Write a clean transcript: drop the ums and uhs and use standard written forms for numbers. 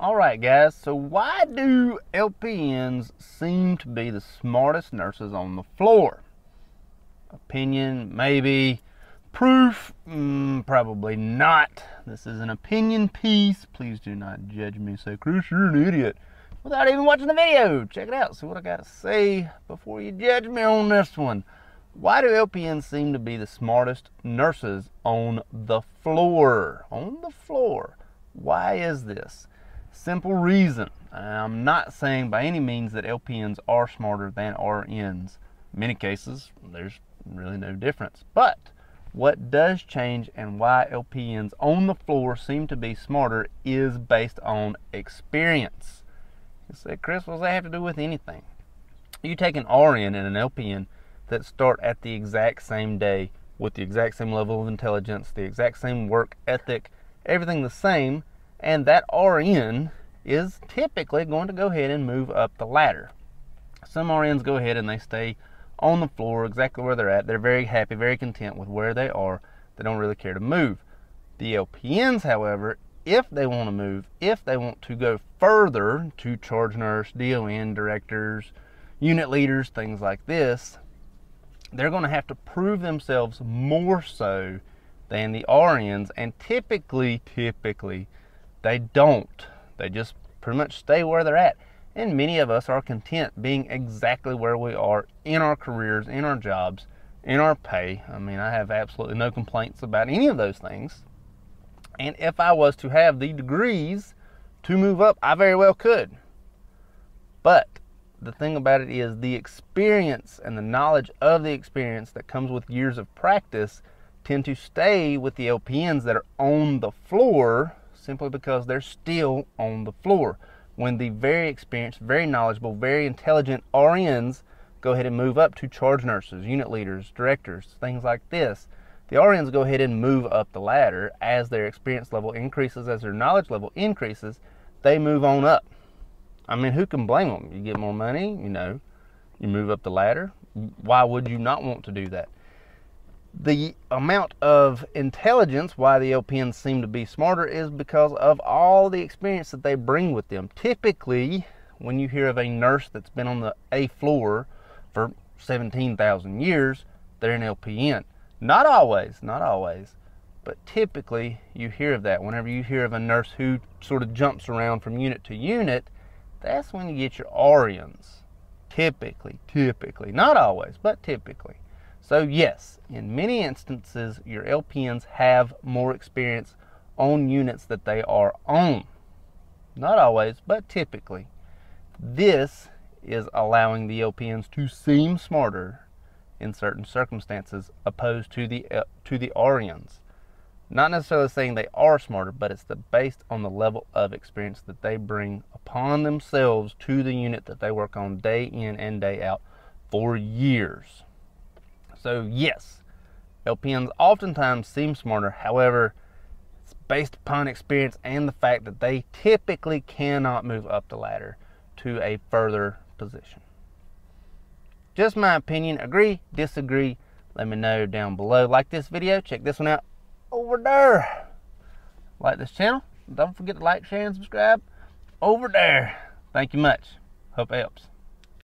Alright guys, so why do LPNs seem to be the smartest nurses on the floor? Opinion, maybe. Proof, probably not. This is an opinion piece. Please do not judge me, say, Chris, you're an idiot, without even watching the video. Check it out, see what I got to say before you judge me on this one. Why do LPNs seem to be the smartest nurses on the floor? On the floor. Why is this? Simple reason. I'm not saying by any means that LPNs are smarter than RNs. In many cases, there's really no difference. But what does change and why LPNs on the floor seem to be smarter is based on experience. You say, Chris, what does that have to do with anything? You take an RN and an LPN that start at the exact same day with the exact same level of intelligence, the exact same work ethic, everything the same, and that RN is typically going to go ahead and move up the ladder. Some RNs go ahead and they stay on the floor exactly where they're at. They're very happy, very content with where they are. They don't really care to move. The LPNs, however, if they want to move, if they want to go further to charge nurse, DON, directors, unit leaders, things like this, they're going to have to prove themselves more so than the RNs, and typically they don't. They just pretty much stay where they're at. And many of us are content being exactly where we are in our careers, in our jobs, in our pay. I mean, I have absolutely no complaints about any of those things. And if I was to have the degrees to move up, I very well could. But the thing about it is the experience and the knowledge of the experience that comes with years of practice tend to stay with the LPNs that are on the floor, simply because they're still on the floor. When the very experienced, very knowledgeable, very intelligent RNs go ahead and move up to charge nurses, unit leaders, directors, things like this, the RNs go ahead and move up the ladder as their experience level increases, as their knowledge level increases, they move on up. I mean, who can blame them? You get more money, you move up the ladder. Why would you not want to do that? The amount of intelligence, why the LPNs seem to be smarter, is because of all the experience that they bring with them. Typically, when you hear of a nurse that's been on the A floor for 17,000 years, they're an LPN. Not always, but typically you hear of that. Whenever you hear of a nurse who sort of jumps around from unit to unit, that's when you get your RNs. Typically, not always, but typically. So yes, in many instances, your LPNs have more experience on units that they are on. Not always, but typically. This is allowing the LPNs to seem smarter in certain circumstances opposed to the RNs. Not necessarily saying they are smarter, but it's based on the level of experience that they bring upon themselves to the unit that they work on day in and day out for years. So yes, LPNs oftentimes seem smarter. However, it's based upon experience and the fact that they typically cannot move up the ladder to a further position. Just my opinion. Agree, disagree, let me know down below. Like this video, check this one out over there. Like this channel, don't forget to like, share, and subscribe over there. Thank you much. Hope it helps.